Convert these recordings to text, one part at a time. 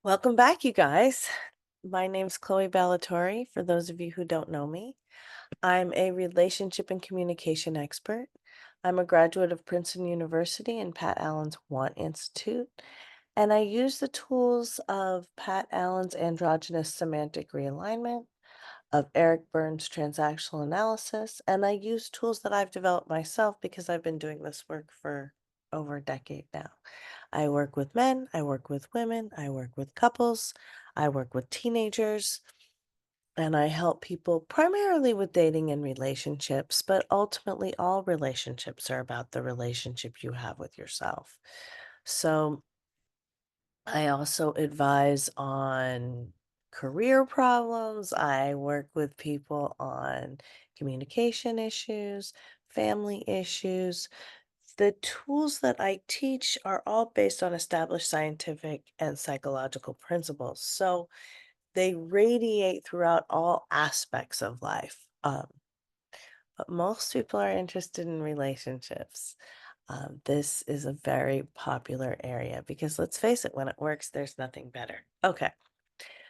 Welcome back, you guys. My name's Chloe Ballatori, for those of you who don't know me. I'm a relationship and communication expert. I'm a graduate of Princeton University and Pat Allen's Want Institute, and I use the tools of Pat Allen's androgynous semantic realignment, of Eric Berne's transactional analysis, and I use tools that I've developed myself because I've been doing this work for over a decade now. I work with men, I work with women, I work with couples, I work with teenagers, and I help people primarily with dating and relationships, but ultimately all relationships are about the relationship you have with yourself. So I also advise on career problems. I work with people on communication issues, family issues. The tools that I teach are all based on established scientific and psychological principles. So they radiate throughout all aspects of life. But most people are interested in relationships. This is a very popular area because let's face it, when it works, there's nothing better. Okay,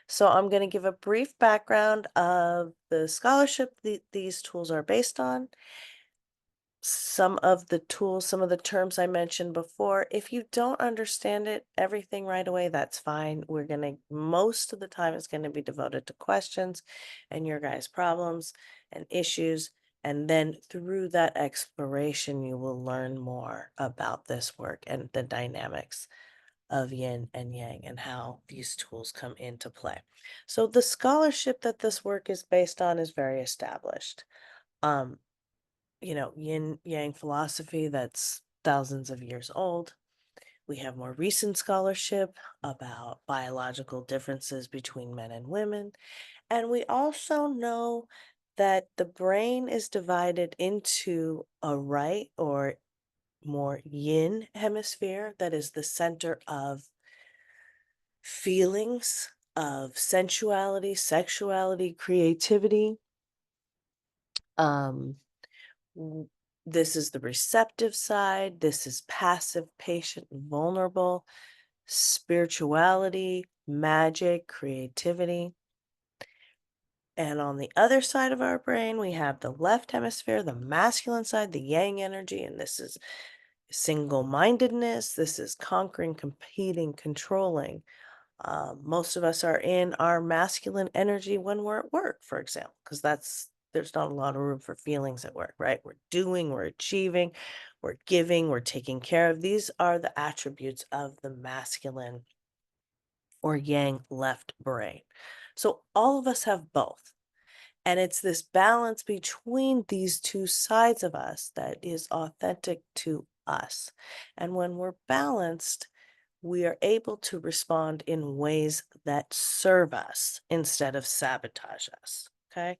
so I'm going to give a brief background of the scholarship these tools are based on, some of the tools, some of the terms I mentioned before. If you don't understand it, everything right away, that's fine. Most of the time, it's going to be devoted to questions and your guys' problems and issues. And then through that exploration, you will learn more about this work and the dynamics of yin and yang and how these tools come into play. So the scholarship that this work is based on is very established. Um, yin yang philosophy that's thousands of years old. We have more recent scholarship about biological differences between men and women. And we also know that the brain is divided into a right or more yin hemisphere that is the center of feelings, of sensuality, sexuality, creativity. Um, W- This is the receptive side. This is passive, patient, and vulnerable, spirituality, magic, creativity. And on the other side of our brain, we have the left hemisphere, the masculine side, the yang energy. And this is single mindedness. This is conquering, competing, controlling. Most of us are in our masculine energy when we're at work, for example, because there's not a lot of room for feelings at work, right? We're doing, we're achieving, we're giving, we're taking care of. These are the attributes of the masculine or yang left brain. So all of us have both. And it's this balance between these two sides of us that is authentic to us. And when we're balanced, we are able to respond in ways that serve us instead of sabotage us. Okay.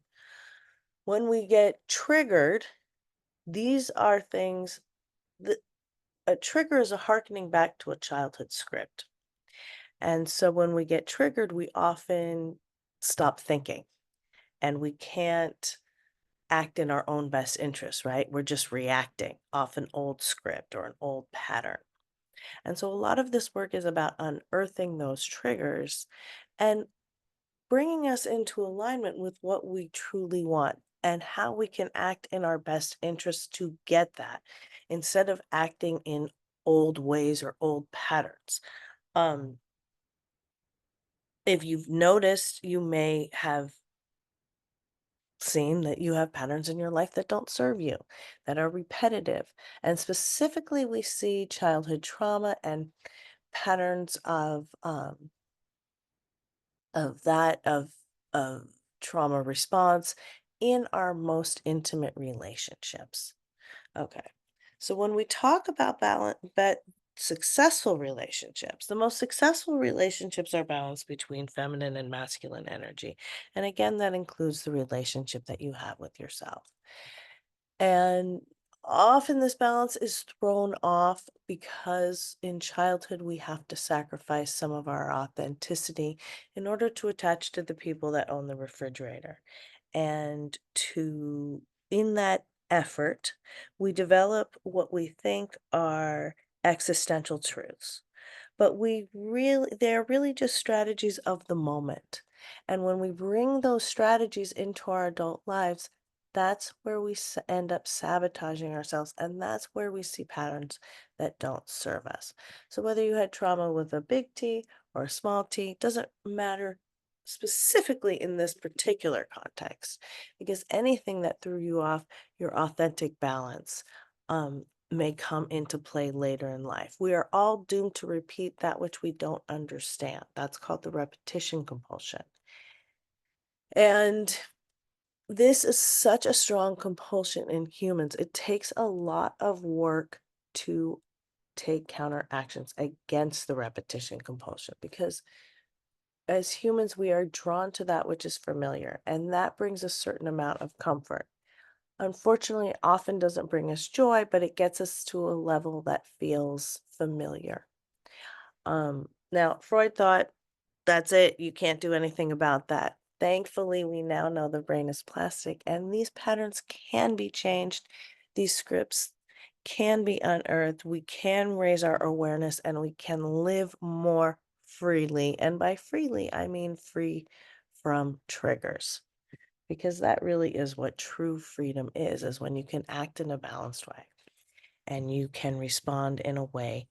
When we get triggered, these are things that a trigger is a hearkening back to a childhood script. And so when we get triggered, we often stop thinking and we can't act in our own best interest, right? We're just reacting off an old script or an old pattern. And so a lot of this work is about unearthing those triggers and bringing us into alignment with what we truly want and how we can act in our best interest to get that instead of acting in old ways or old patterns. Um, if you've noticed, you may have seen that you have patterns in your life that don't serve you, that are repetitive. And specifically, we see childhood trauma and patterns of that of trauma response in our most intimate relationships. Okay. So when we talk about balance, but successful relationships, the most successful relationships are balanced between feminine and masculine energy. And again, that includes the relationship that you have with yourself. And often this balance is thrown off because in childhood we have to sacrifice some of our authenticity in order to attach to the people that own the refrigerator. And in that effort, we develop what we think are existential truths. but they're really just strategies of the moment. And when we bring those strategies into our adult lives, that's where end up sabotaging ourselves. And that's where we see patterns that don't serve us. So whether you had trauma with a big T or a small t, doesn't matter specifically in this particular context, because anything that threw you off your authentic balance may come into play later in life. We are all doomed to repeat that which we don't understand. That's called the repetition compulsion. And this is such a strong compulsion in humans. It takes a lot of work to take counteractions against the repetition compulsion, because as humans, we are drawn to that which is familiar, and that brings a certain amount of comfort. Unfortunately, it often doesn't bring us joy, but it gets us to a level that feels familiar. Now, Freud thought that's it, you can't do anything about that. Thankfully, we now know the brain is plastic and these patterns can be changed. These scripts can be unearthed. We can raise our awareness and we can live more freely. And by freely, I mean free from triggers, because that really is what true freedom is when you can act in a balanced way and you can respond in a way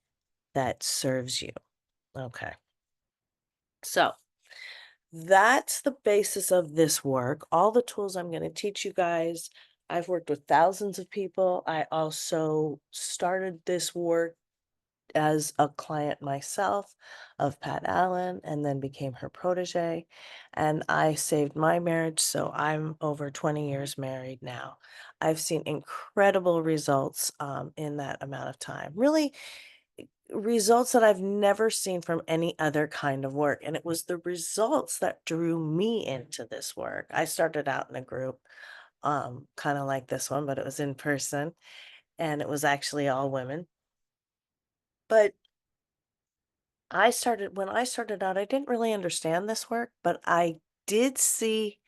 that serves you. Okay. So that's the basis of this work. All the tools I'm going to teach you guys. I've worked with thousands of people. I also started this work as a client myself of Pat Allen and then became her protege. And I saved my marriage. So I'm over 20 years married now. I've seen incredible results in that amount of time. Really, results that I've never seen from any other kind of work. And it was the results that drew me into this work. I started out in a group, kind of like this one, but it was in person and it was actually all women. But when I started out, I didn't really understand this work, but I did see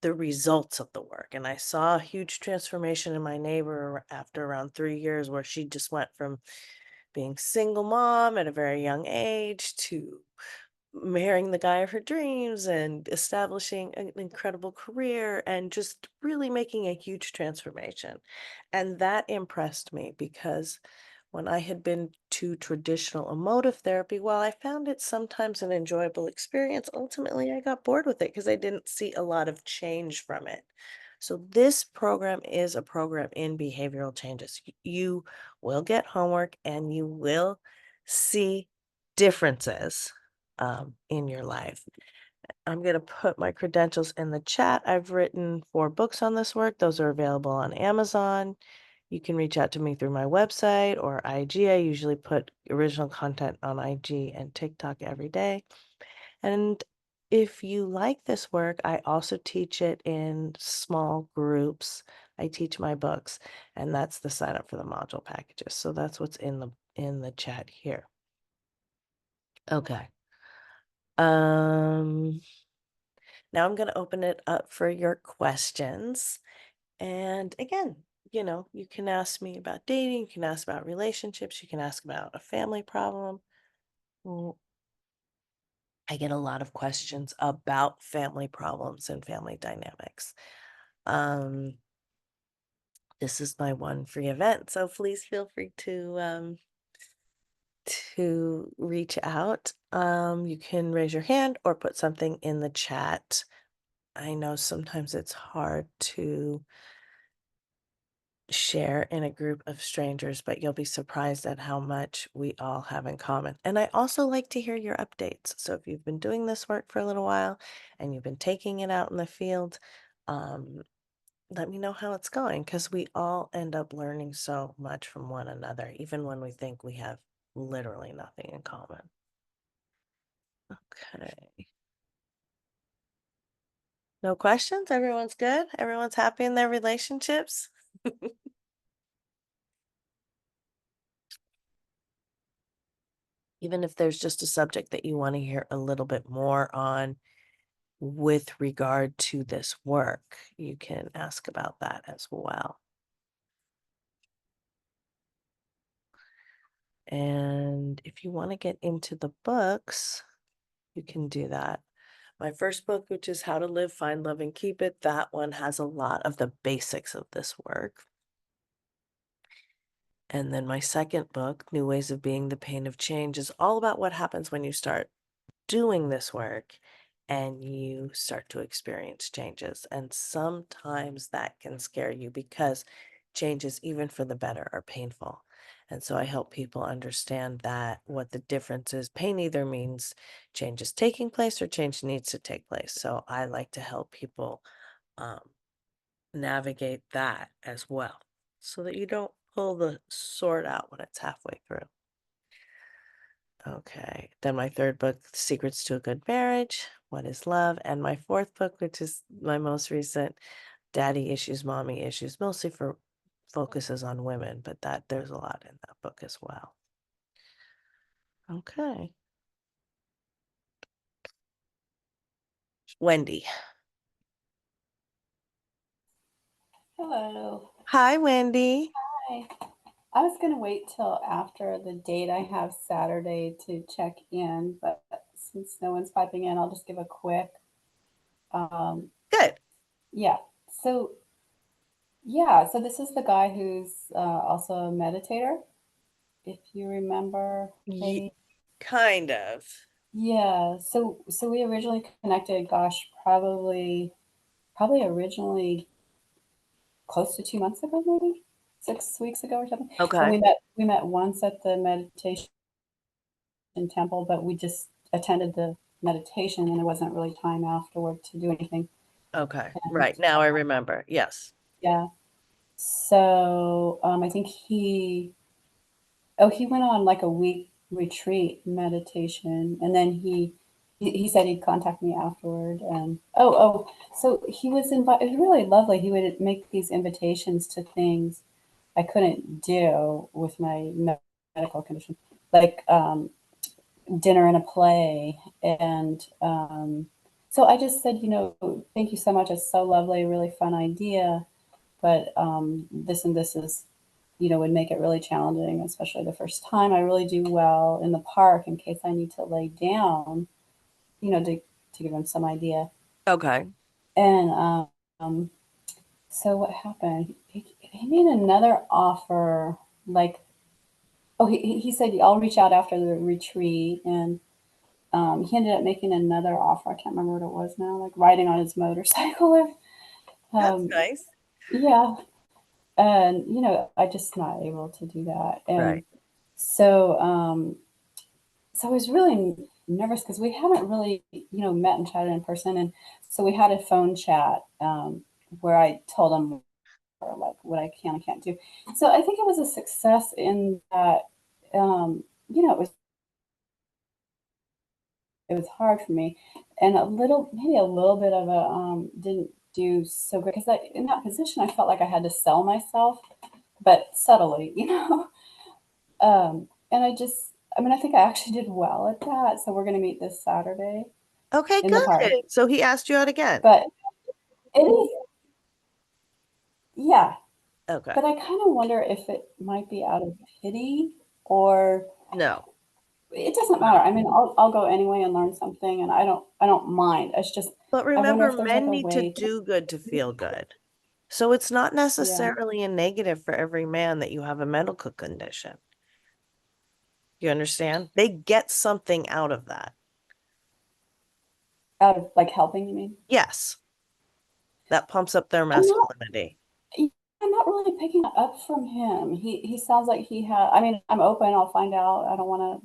the results of the work. And I saw a huge transformation in my neighbor after around 3 years, where she just went from being single mom at a very young age to marrying the guy of her dreams and establishing an incredible career and just really making a huge transformation. And that impressed me because when I had been to traditional emotive therapy, while I found it sometimes an enjoyable experience, ultimately I got bored with it because I didn't see a lot of change from it. So, this program is a program in behavioral changes. You will get homework and you will see differences in your life. I'm going to put my credentials in the chat. I've written 4 books on this work. Those are available on Amazon. You can reach out to me through my website or IG. I usually put original content on IG and TikTok every day. And if you like this work, I also teach it in small groups. I teach my books, and that's the sign up for the module packages. So that's what's in the chat here. Okay. Um Now I'm going to open it up for your questions. And again, you can ask me about dating, you can ask about relationships, you can ask about a family problem. Mm, I get a lot of questions about family problems and family dynamics. Um, this is my one free event, so please feel free to reach out. You can raise your hand or put something in the chat. I know sometimes it's hard to share in a group of strangers, but you'll be surprised at how much we all have in common. And I also like to hear your updates. So if you've been doing this work for a little while and you've been taking it out in the field, um, let me know how it's going, because we all end up learning so much from one another, even when we think we have literally nothing in common. Okay. No questions? Everyone's good? Everyone's happy in their relationships? Even if there's just a subject that you want to hear a little bit more on with regard to this work, you can ask about that as well. And if if you want to get into the books, you can do that. My first book, which is How to Live, Find Love, and Keep It, that one has a lot of the basics of this work. And then my second book, New Ways of Being, The Pain of Change, is all about what happens when you start doing this work and you start to experience changes. And sometimes that can scare you because changes, even for the better, are painful. And so I help people understand that what the difference is. Pain either means change is taking place or change needs to take place. So I like to help people um, navigate that as well so that you don't pull the sword out when it's halfway through. Okay. Then my third book, Secrets to a Good Marriage, What is Love? And my fourth book, which is my most recent, Daddy Issues, Mommy Issues, mostly for focuses on women, but that there's a lot in that book as well. Okay. Wendy. Hello. Hi, Wendy. Hi. I was going to wait till after the date I have Saturday to check in, but since no one's piping in, I'll just give a quick. Um, Good. yeah. So, yeah. So this is the guy who's also a meditator, if you remember, Ye maybe. kind of. Yeah. So we originally connected. Gosh, probably originally close to 2 months ago, maybe 6 weeks ago or something. And Okay. we met once at the meditation temple, but we just attended the meditation and there wasn't really time afterward to do anything. Okay. And Right. Now I remember. Yes. yeah, so I think he went on like a week retreat meditation, and then he said he'd contact me afterward. And so he was invited. It was really lovely. He would make these invitations to things I couldn't do with my medical condition, like dinner and a play. And so I just said, thank you so much. It's so lovely, really fun idea. But this and this is, would make it really challenging, especially the first time. I really do well in the park in case I need to lay down, to give him some idea. Okay. And so what happened? He made another offer, like, he said, I'll reach out after the retreat. And he ended up making another offer. I can't remember what it was now, like riding on his motorcycle. That's Um, nice. yeah, and I just not able to do that. And Right. so, so I was really nervous because we haven't really, met and chatted in person. And so we had a phone chat where I told him like what I can and can't do. So I think it was a success in that, it was hard for me, and maybe a little bit of a didn't do so great because in that position I felt like I had to sell myself, but subtly, and I mean, I think I actually did well at that. So we're going to meet this Saturday Okay, in the park. good. So he asked you out again. But it is, yeah. Okay. But I kind of wonder if it might be out of pity, or No. it doesn't matter. No. I mean, I'll go anyway and learn something, and I don't mind. It's just But I wonder remember, if there's like men a need to way to, do good to feel good. So it's not yeah, necessarily a negative for every man that you have a medical condition. You understand? They get something out of that. out of like helping. You mean? Yes, that pumps up their I'm not. masculinity. I'm not really picking it up from him. He sounds like he had. I mean, I'm open. I'll find out. I don't want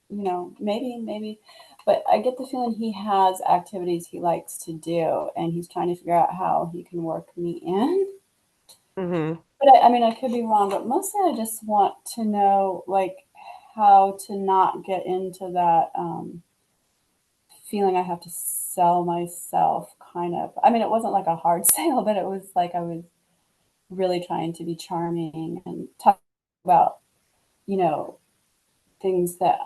to, maybe, but I get the feeling he has activities he likes to do, and he's trying to figure out how he can work me in. Mm-hmm. But I mean, I could be wrong, but mostly I just want to know, like, how to not get into that feeling I have to sell myself, kind of. I mean, it wasn't like a hard sale, but it was like I was really trying to be charming and talk about, you know, things that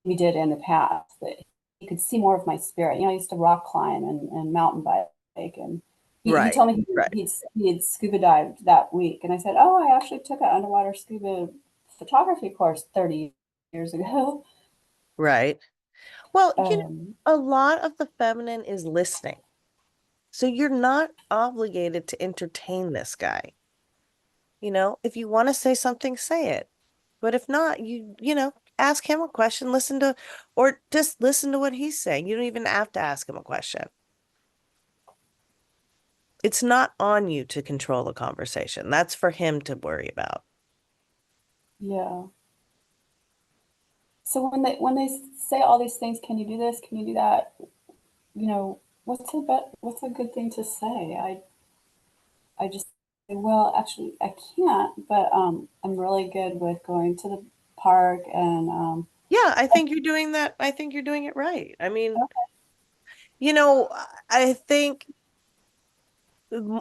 we did in the past that he could see more of my spirit. I used to rock climb and mountain bike, and he Right, told me right. he'd scuba dived that week, and I said, "Oh, I actually took an underwater scuba photography course 30 years ago. Right. Well, Um, a lot of the feminine is listening. So you're not obligated to entertain this guy. If you want to say something, say it. But if not, ask him a question, or just listen to what he's saying. You don't even have to ask him a question. It's not on you to control the conversation. That's for him to worry about. yeah. So when they say all these things, can you do this? Can you do that? What's a good thing to say? I just say, well, actually, I can't, but I'm really good with going to the park and Yeah, I think you're doing that. I think you're doing it right. I mean, you know, I think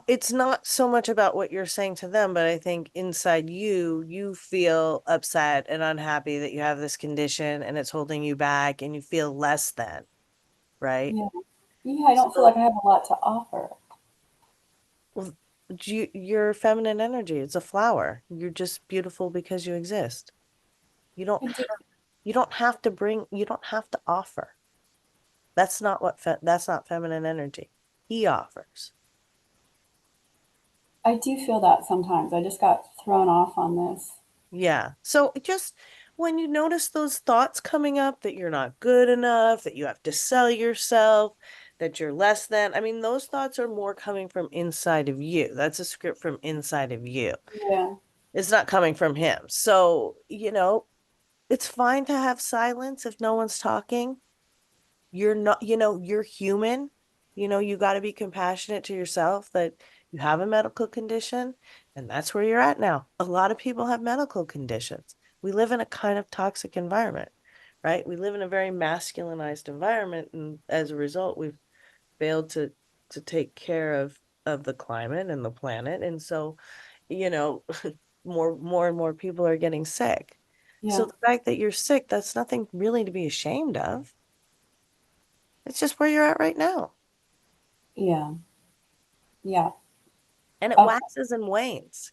it's not so much about what you're saying to them, but I think inside you, you feel upset and unhappy that you have this condition and it's holding you back and you feel less than, right? yeah, yeah. I don't feel like So, I have a lot to offer. well, your feminine energy, it's a flower. You're just beautiful because you exist. You don't I do, have, you don't have to offer. That's not feminine energy. He offers. I do feel that sometimes. I just got thrown off on this. Yeah. So just when you notice those thoughts coming up that you're not good enough, that you have to sell yourself, that you're less than, I mean, those thoughts are more coming from inside of you. That's a script from inside of you. Yeah, It's not coming from him. So, it's fine to have silence if no one's talking. You're not, you're human. You got to be compassionate to yourself that you have a medical condition, and that's where you're at now. A lot of people have medical conditions. We live in a kind of toxic environment, right? We live in a very masculinized environment, and as a result, we've failed to take care of the climate and the planet. And so, you know, more and more people are getting sick. So yeah, the fact that you're sick, that's nothing really to be ashamed of. It's just where you're at right now. yeah, yeah. And it Okay. waxes and wanes.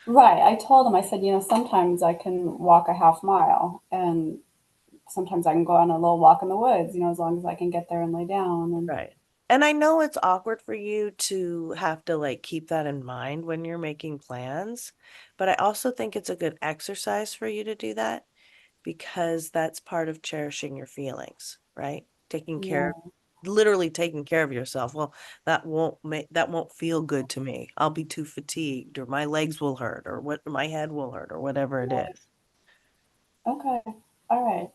Right. I told him, I said, sometimes I can walk a half mile and sometimes I can go on a little walk in the woods, as long as I can get there and lay down. And Right. And I know it's awkward for you to have to like keep that in mind when you're making plans, but I also think it's a good exercise for you to do that because that's part of cherishing your feelings, right? yeah, Literally taking care of yourself. Well, that won't feel good to me. I'll be too fatigued or my legs will hurt or my head will hurt or whatever it right. is. Okay. All right.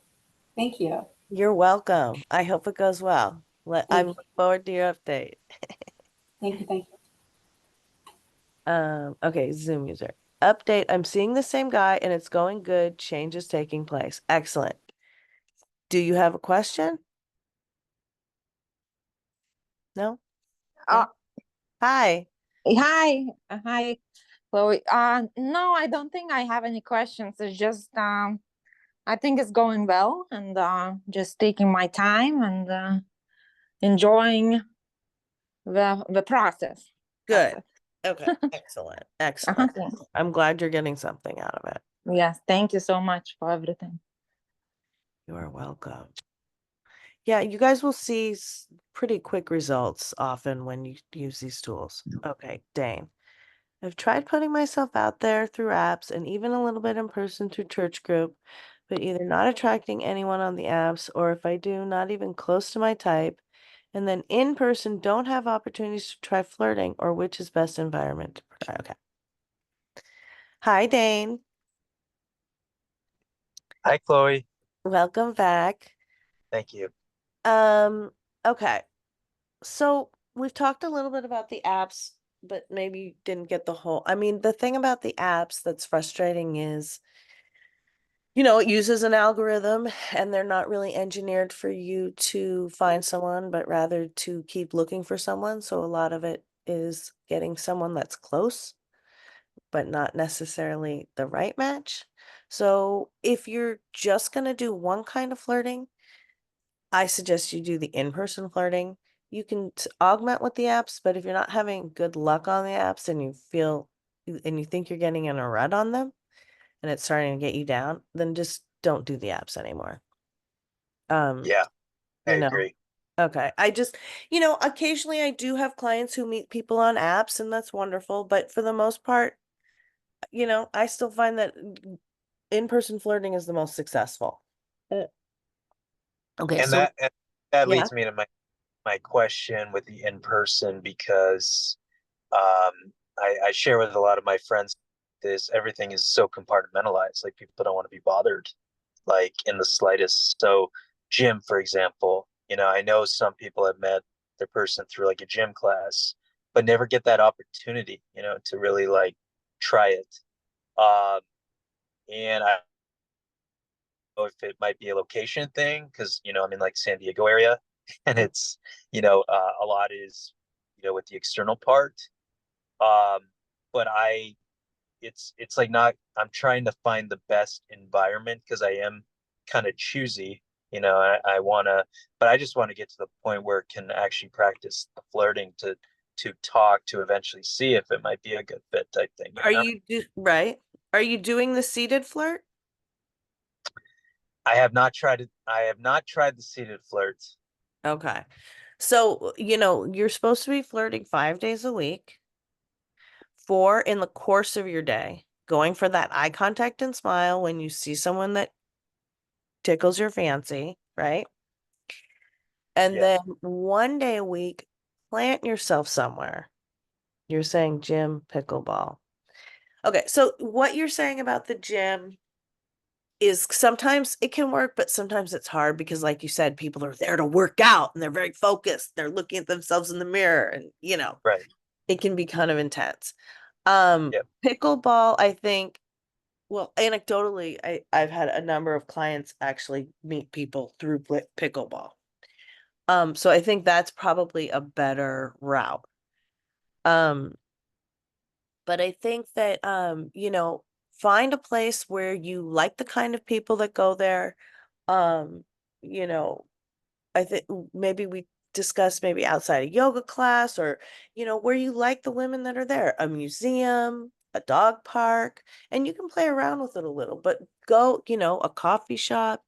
Thank you. You're welcome. I hope it goes well. I'm Thank you. looking forward to your update. Thank you. Thank you. Okay, Zoom user. Update. I'm seeing the same guy and it's going good. Change is taking place. Excellent. Do you have a question? No? Uh, No? Hi. hi, Chloe. No, I don't think I have any questions. It's just I think it's going well, and just taking my time and enjoying the process. That's Good. it. Okay. Excellent. Excellent. Yes. I'm glad you're getting something out of it. Yes, thank you so much for everything. You are welcome. Yeah, you guys will see pretty quick results often when you use these tools. Okay, Dane. I've tried putting myself out there through apps and even a little bit in person through church group, but either not attracting anyone on the apps or if I do, not even close to my type. And then in person, don't have opportunities to try flirting or which is best environment to try. Okay. Hi, Dane. Hi, Chloe. Welcome back. Thank you. Um, okay. So we've talked a little bit about the apps, but maybe you didn't get the whole. I mean, the thing about the apps that's frustrating is, it uses an algorithm and they're not really engineered for you to find someone, but rather to keep looking for someone. So a lot of it is getting someone that's close, but not necessarily the right match. So if you're just going to do one kind of flirting, I suggest you do the in-person flirting. You can augment with the apps, but if you're not having good luck on the apps and you think you're getting in a rut on them, and it's starting to get you down, then just don't do the apps anymore. Um, Yeah, I you know, agree. okay. I just, occasionally I do have clients who meet people on apps, and that's wonderful. But for the most part, I still find that in-person flirting is the most successful. Uh, Okay, And so that yeah. leads me to my question with the in person because I share with a lot of my friends this everything is so compartmentalized. Like people don't want to be bothered, like in the slightest. So gym, for example, I know some people have met their person through like a gym class, but never get that opportunity, to really like try it. Um, and I don't know if it might be a location thing because I'm in like San Diego area, and it's a lot is with the external part. Um, but it's like not. I'm trying to find the best environment because I am kind of choosy. I want to, but I just want to get to the point where it can actually practice the flirting to talk to eventually see if it might be a good fit type thing. Right? Are you doing the seated flirt? I have not tried it. I have not tried the seated flirts. Okay. So, you're supposed to be flirting 5 days a week, 4 in the course of your day, going for that eye contact and smile when you see someone that tickles your fancy, right? And Yeah. then 1 day a week, plant yourself somewhere. You're saying gym, pickleball. Okay, so what you're saying about the gym is sometimes it can work, but sometimes it's hard because, like you said, people are there to work out and they're very focused. They're looking at themselves in the mirror, and Right. it can be kind of intense. Yep. Pickleball, I think, well, anecdotally, I've had a number of clients actually meet people through pickleball. So I think that's probably a better route. Um, but I think that find a place where you like the kind of people that go there. Um, you know, I think maybe we discuss maybe outside a yoga class, or where you like the women that are there, a museum, a dog park, and you can play around with it a little, but go, a coffee shop.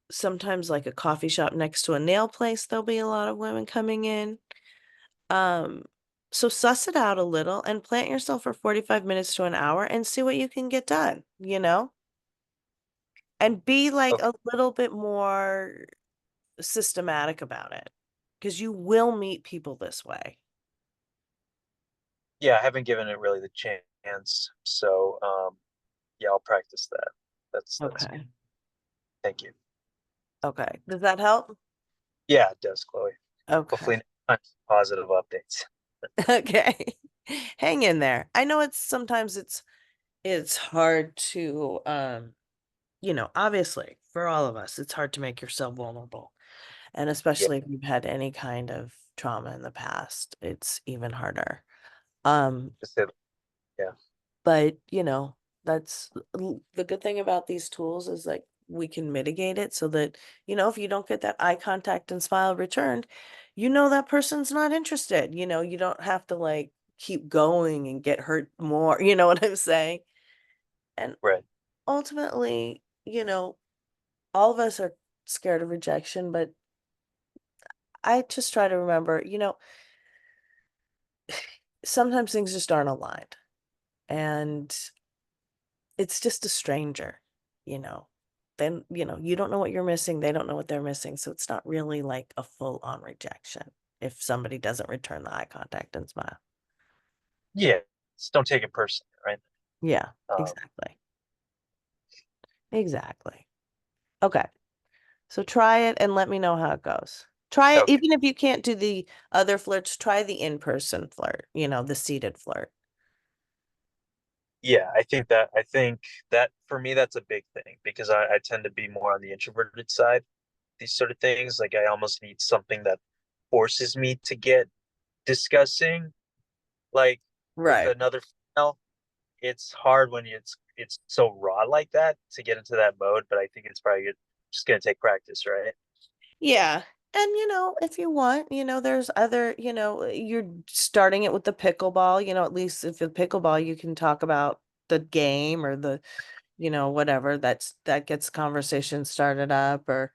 Sometimes like a coffee shop next to a nail place, there'll be a lot of women coming in. Um, so suss it out a little and plant yourself for 45 minutes to an hour and see what you can get done. And be like Okay. a little bit more systematic about it, because you will meet people this way. Yeah, I haven't given it really the chance. So yeah, I'll practice that. That's good. Okay. Thank you. Okay. Does that help? Yeah, it does, Chloe. Okay. Hopefully next time, positive updates. Okay. Hang in there. I know sometimes it's hard to obviously for all of us, it's hard to make yourself vulnerable. And Yeah, especially if you've had any kind of trauma in the past, it's even harder. Um, just say, yeah, but that's the good thing about these tools is like we can mitigate it so that, if you don't get that eye contact and smile returned, that person's not interested. You don't have to like keep going and get hurt more. You know what I'm saying? And right. ultimately, all of us are scared of rejection, but I just try to remember, sometimes things just aren't aligned, and it's just a stranger, you know. Then, you don't know what you're missing, they don't know what they're missing, so it's not really like a full on rejection if somebody doesn't return the eye contact and smile. Yeah, just don't take it personally, right? Yeah, Um, exactly. Exactly. Okay. So try it and let me know how it goes. Try it okay. even if you can't do the other flirts, try the in-person flirt, the seated flirt. Yeah, I think that for me that's a big thing because I tend to be more on the introverted side. These sort of things, like I almost need something that forces me to get discussing, like with Right. another female. It's hard when it's so raw like that to get into that mode, but I think it's probably just gonna take practice, right? Yeah. And if you want, there's other, you're starting it with the pickleball, at least if the pickleball you can talk about, the game or the, whatever that gets conversation started up. Or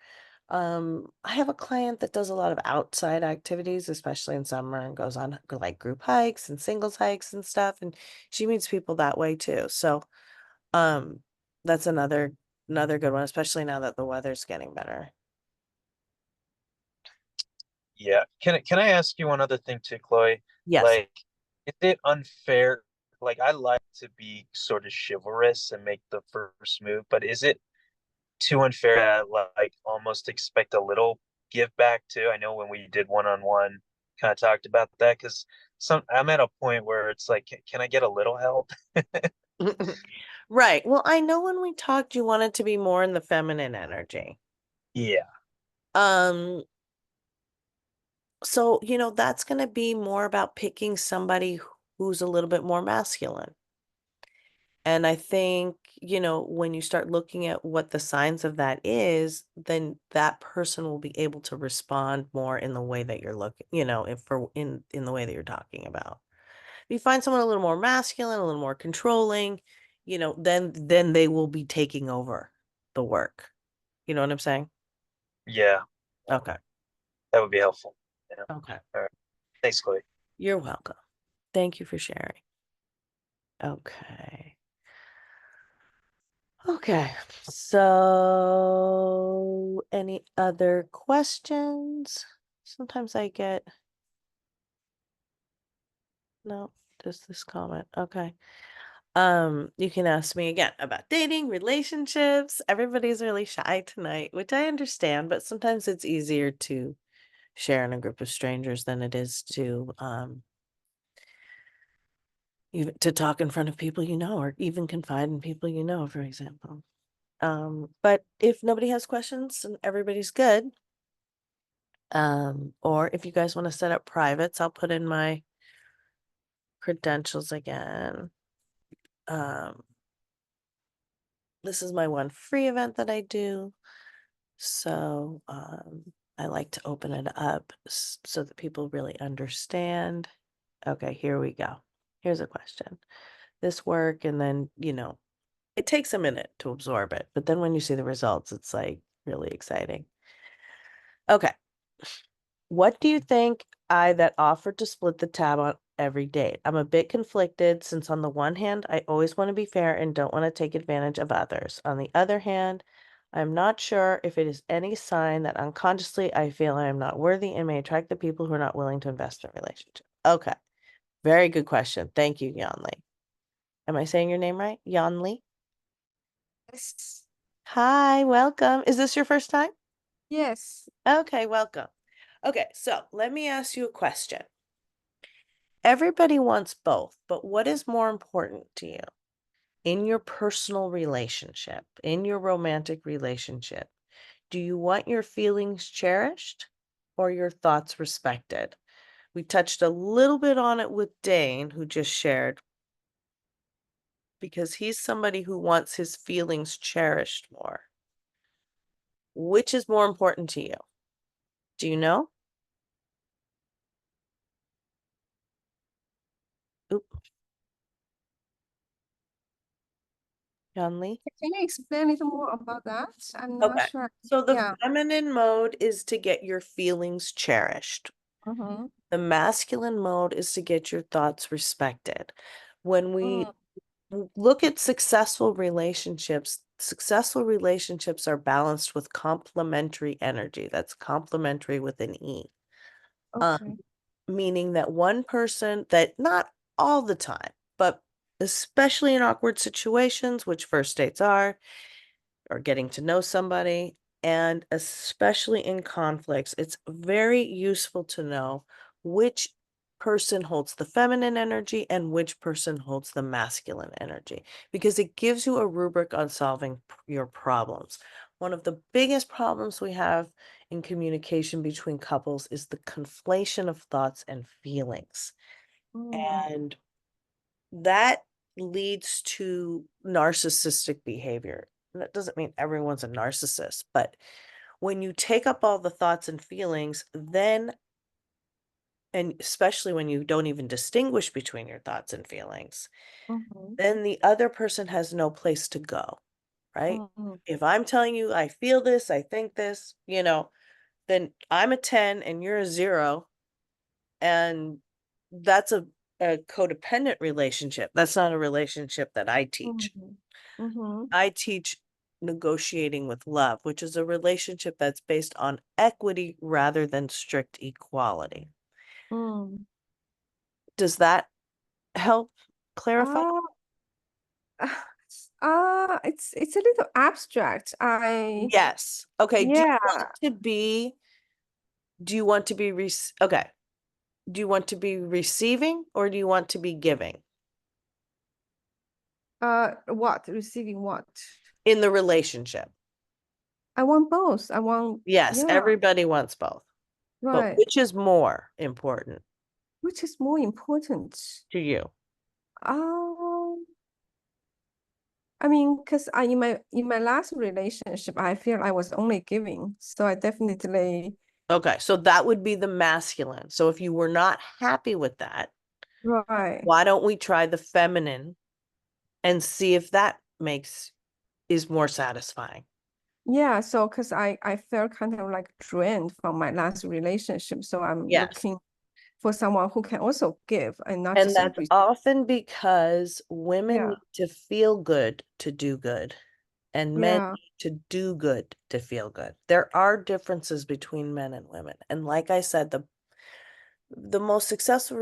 I have a client that does a lot of outside activities, especially in summer, and goes on like group hikes and singles hikes and stuff, and she meets people that way too. So um that's another good one, especially now that the weather's getting better. Yeah. Can I ask you one other thing too, Chloe? Yes. Like, is it unfair? Like, I like to be sort of chivalrous and make the first move, but is it too unfair to like almost expect a little give back too? I know when we did one-on-one, kind of talked about that because I'm at a point where it's like, can I get a little help? Right. Well, I know when we talked, you wanted to be more in the feminine energy. Yeah. Um, so, that's going to be more about picking somebody who's a little bit more masculine. And I think, when you start looking at what the signs of that is, then that person will be able to respond more in the way that you're looking, if for in the way that you're talking about. If you find someone a little more masculine, a little more controlling, then they will be taking over the work. You know what I'm saying? Yeah. Okay. That would be helpful. Yeah. Okay. All right. Thanks, Chloe. You're welcome. Thank you for sharing. Okay. Okay. So, any other questions? Sometimes I get, no, just this comment. Okay. You can ask me again about dating, relationships. Everybody's really shy tonight, which I understand, but sometimes it's easier to share in a group of strangers than it is to even to talk in front of people or even confide in people for example. But if nobody has questions and everybody's good, or if you guys want to set up privates, I'll put in my credentials again. This is my one free event that I do. So I like to open it up so that people really understand. Okay, here we go. Here's a question. This work, and then, it takes a minute to absorb it, but then when you see the results, it's like really exciting. Okay. What do you think I that offered to split the tab on every date? I'm a bit conflicted since on the one hand, I always want to be fair and don't want to take advantage of others. On the other hand, I'm not sure if it is any sign that unconsciously I feel I am not worthy and may attract the people who are not willing to invest in a relationship. Okay. Very good question. Thank you, Yanli. Am I saying your name right? Yanli? Yes. Hi, welcome. Is this your first time? Yes. Okay, welcome. Okay, so let me ask you a question. Everybody wants both, but what is more important to you in your personal relationship, in your romantic relationship? Do you want your feelings cherished or your thoughts respected? We touched a little bit on it with Dane, who just shared, because he's somebody who wants his feelings cherished more. Which is more important to you? Do you know? Oop, John Lee? Can you explain a little more about that? I'm not Okay. sure. So the Yeah. feminine mode is to get your feelings cherished. Mm-hmm. The masculine mode is to get your thoughts respected. When we look at successful relationships are balanced with complementary energy. That's complementary with an E. Okay. Meaning that one person, that not all the time, but especially in awkward situations, which first dates are, or getting to know somebody, and especially in conflicts, it's very useful to know which person holds the feminine energy and which person holds the masculine energy, because it gives you a rubric on solving your problems. One of the biggest problems we have in communication between couples is the conflation of thoughts and feelings. Mm. And that leads to narcissistic behavior. And that doesn't mean everyone's a narcissist, but when you take up all the thoughts and feelings, then and especially when you don't even distinguish between your thoughts and feelings, Mhm. then the other person has no place to go, right? Mhm. If I'm telling you I feel this, I think this, then I'm a 10 and you're a 0, and that's a codependent relationship. That's not a relationship that I teach. Mhm. Mhm. I teach negotiating with love, which is a relationship that's based on equity rather than strict equality. Mm. Does that help clarify? Uh, it's a little abstract. Yes. Okay. Yeah. Do you want to be okay. Do you want to be receiving or do you want to be giving What? Receiving what? in the relationship? I want both. I want, Yes, yeah, everybody wants both. But right. which is more important Which is more important? to you? Um, I mean, because I in my last relationship, I feel I was only giving. So I definitely, Okay, so that would be the masculine. So if you were not happy with that, right. why don't we try the feminine and see if that is more satisfying? Yeah, so because I felt kind of like drained from my last relationship. So I'm Yes. looking for someone who can also give and not And just that's often because women Yeah, need to feel good to do good, and men yeah. need to do good to feel good. There are differences between men and women. And like I said, the most successful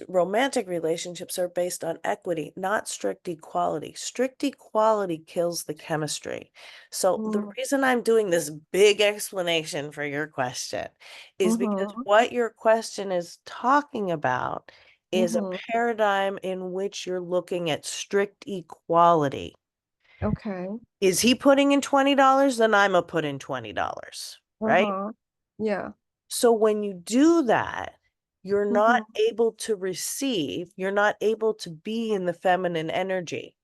romantic relationships are based on equity, not strict equality. Strict equality kills the chemistry. So the Mm, reason I'm doing this big explanation for your question is because mm-hmm, what your question is talking about is a mm-hmm. paradigm in which you're looking at strict equality. Okay. Is he putting in $20? Then I'm a put in $20, right? Uh-huh. Yeah. So when you do that, you're not Mm-hmm. able to receive, you're not able to be in the feminine energy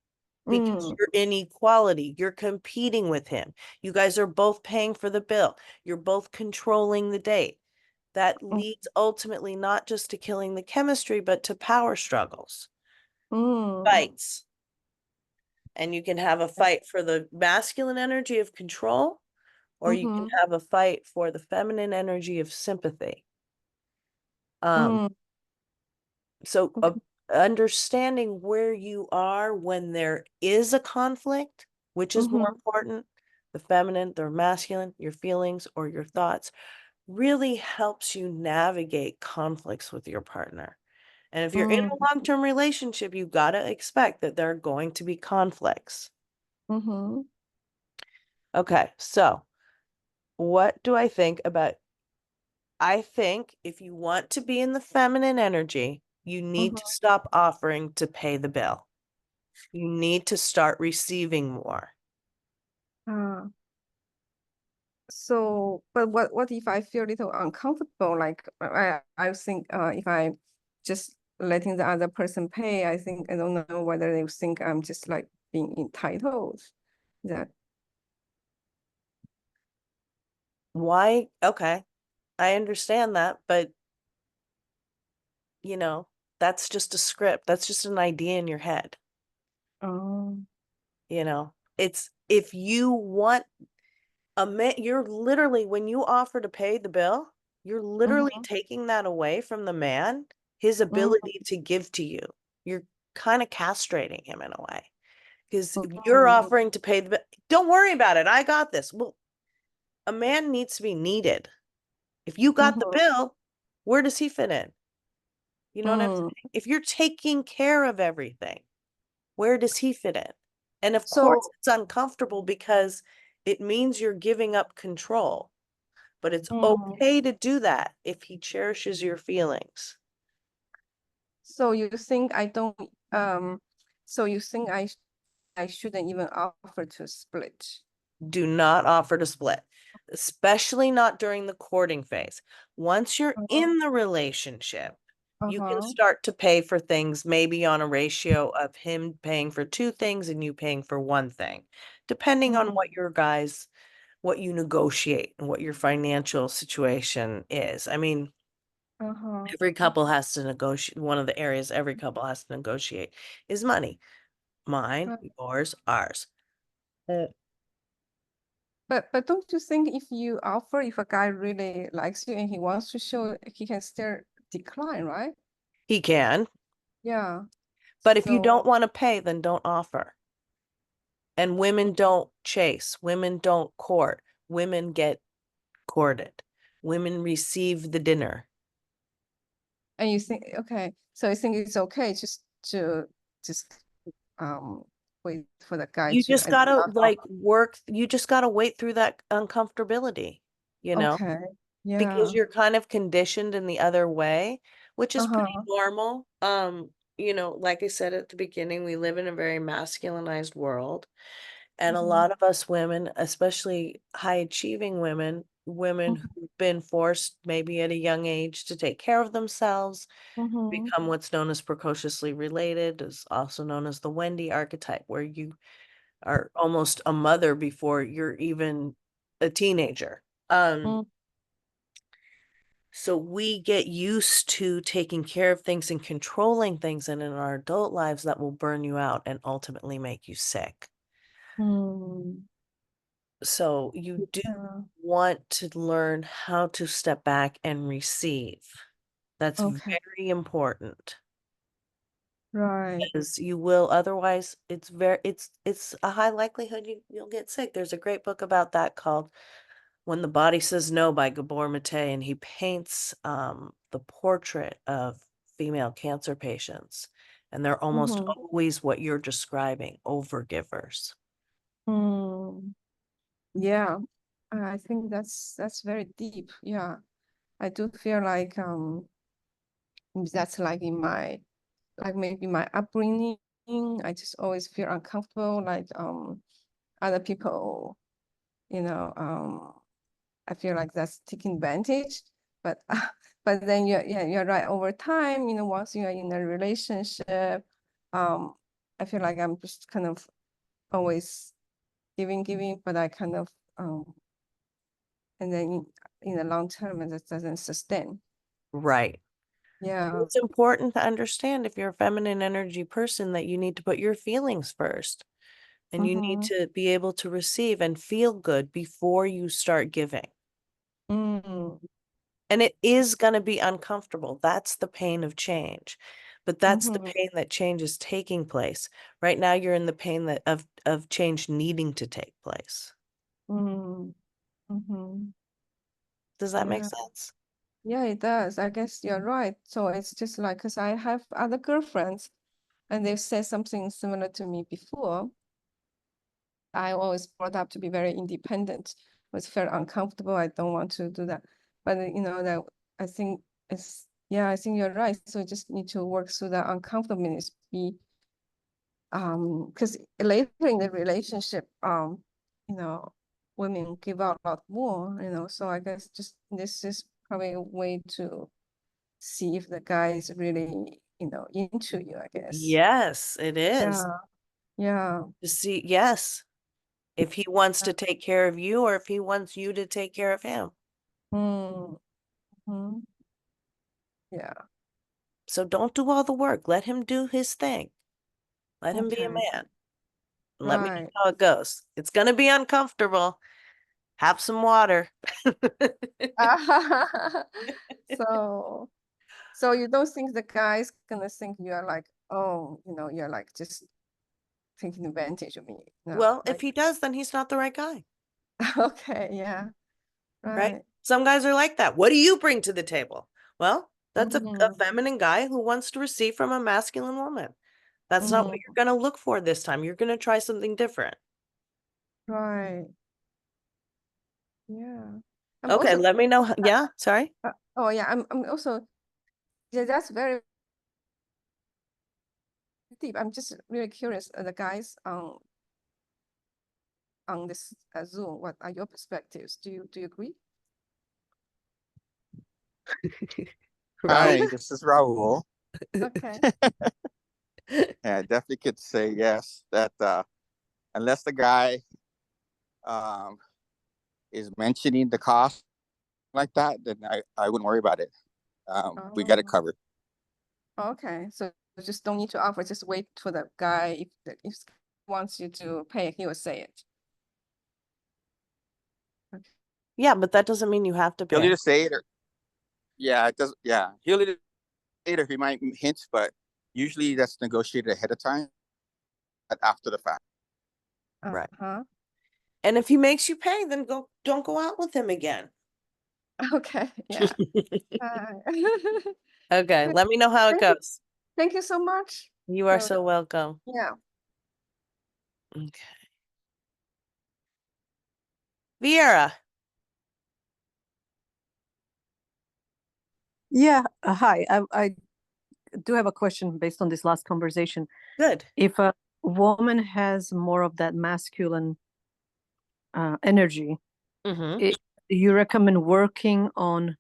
because Mm, you're in equality. You're competing with him. You guys are both paying for the bill. You're both controlling the date. That mm, leads ultimately not just to killing the chemistry, but to power struggles, mm, fights. And you can have a fight for the masculine energy of control, or you can mm-hmm. have a fight for the feminine energy of sympathy. Um, Mm, so okay. understanding where you are when there is a conflict, which is more Mm-hmm. important, the feminine, the masculine, your feelings or your thoughts, really helps you navigate conflicts with your partner. And if you're in Mm, a long-term relationship, you got to expect that there are going to be conflicts. mm-hmm. Okay, so what do I think about? I think if you want to be in the feminine energy, you need to Mm-hmm. stop offering to pay the bill. You need to start receiving more. Ah. So, but what if I feel a little uncomfortable? Like I think if I just letting the other person pay, I think I don't know whether they think I'm just like being entitled. That Why? Okay, I understand that, but you know, that's just a script. That's just an idea in your head. um It's if you want a man, you're literally, when you offer to pay the bill, you're literally mm-hmm, taking that away from the man, his ability to give to you. You're kind of castrating him in a way because you're mm-hmm, offering to pay the bill. Don't worry about it. I got this. Well, a man needs to be needed. If you got the mm-hmm, bill, where does he fit in? You know what I'm mm. saying? If you're taking care of everything, where does he fit in? And of course, So it's uncomfortable because it means you're giving up control, but it's mm, okay to do that if he cherishes your feelings. so you think I don't so you think I shouldn't even offer to split? Do not offer to split, especially not during the courting phase. Once you're Uh-huh. in the relationship, you can Uh-huh. start to pay for things maybe on a ratio of him paying for two things and you paying for one thing, depending on Mm, what you negotiate and what your financial situation is. I mean, Uh-huh. Every couple has to negotiate. One of the areas every couple has to negotiate is money. Mine, Right. yours, ours. But don't you think if you offer, if a guy really likes you and he wants to show, he can still decline, right? He can, Yeah. but if you So, don't want to pay, then don't offer. And women don't chase, women don't court, women get courted, women receive the dinner. and you think, okay, so you think it's okay just to just um wait for the guy You to just and gotta not like offer. work, you just gotta wait through that uncomfortability, you know, Okay. because Yeah. you're kind of conditioned in the other way, which is pretty Uh-huh. normal. You know, like I said at the beginning, we live in a very masculinized world. And a Mhm. lot of us women, especially high achieving women, women Mhm. who've been forced maybe at a young age to take care of themselves, Mhm. become what's known as precociously related, is also known as the Wendy archetype, where you are almost a mother before you're even a teenager. Mm. So we get used to taking care of things and controlling things, and in our adult lives, that will burn you out and ultimately make you sick. Mm. So you do Yeah. want to learn how to step back and receive. That's Okay. very important Right. because you will otherwise it's a high likelihood you'll get sick. There's a great book about that called When the Body Says No by Gabor Mate, and he paints the portrait of female cancer patients, and they're almost Mhm. always what you're describing, overgivers. Mm. Yeah. I think that's very deep. Yeah. I do feel like that's like in my like maybe my upbringing. I just always feel uncomfortable, like other people, you know, I feel like that's taking advantage. But but then you're right. Over time, once you are in a relationship, I feel like I'm just kind of always giving, but I kind of and then in the long term, it just doesn't sustain. Right. Yeah. It's important to understand if you're a feminine energy person that you need to put your feelings first, and you need Mm-hmm. to be able to receive and feel good before you start giving. Mm-hmm. And it is going to be uncomfortable. That's the pain of change. But that's the Mm-hmm. pain that change is taking place. Right now you're in the pain that of change needing to take place. Mm-hmm. Mm-hmm. Does that make Yeah. sense? Yeah, it does. I guess you're right. So it's just like, because I have other girlfriends and they've said something similar to me before. I always brought up to be very independent. Was felt uncomfortable. I don't want to do that. But that I think I think you're right. So you just need to work through that uncomfortableness. Because later in the relationship, you know, women give out a lot more, so I guess just this is probably a way to see if the guy is really, into you, I guess. Yes, it is. Yeah, yeah. To see, yes, if he wants to take care of you or if he wants you to take care of him. Mm-hmm. Yeah, So don't do all the work. Let him do his thing. Let him be a okay, man. Let me know right. how it goes. It's gonna be uncomfortable. Have some water. So, so you don't think the guy's gonna think you're like, oh, you're like just taking advantage of me? No, Well, if like, he does, then he's not the right guy, okay, yeah, right? right. Some guys are like that. What do you bring to the table? Well, that's a Mm-hmm. feminine guy who wants to receive from a masculine woman. That's not what Mm-hmm. you're going to look for this time. You're going to try something different. Right. Yeah. I'm Okay, also, let me know. Yeah, sorry. oh yeah, I'm also, yeah, that's very deep. I'm just really curious, the guys on this Zoom, what are your perspectives? Do you agree? Raul. Hi, this is Raul. Okay. Yeah, I definitely could say yes. That unless the guy um, is mentioning the cost like that, then I wouldn't worry about it. we got it Oh, covered. okay. So you just don't need to offer, just wait for the guy. If he wants you to pay, he will say it. Yeah, but that doesn't mean you have to He'll pay. either say it or yeah, it does. Yeah, he'll either say it or he might hint, but usually that's negotiated ahead of time, but after the fact. Right. Uh-huh. And if he makes you pay, then don't go out with him again. Okay, yeah. Okay, let me know how it Thank you. goes. Thank you so much. You are So, so welcome. yeah. Okay. Viera, Yeah, hi. I do have a question based on this last conversation. good. If a woman has more of that masculine energy, Mm-hmm. you recommend working on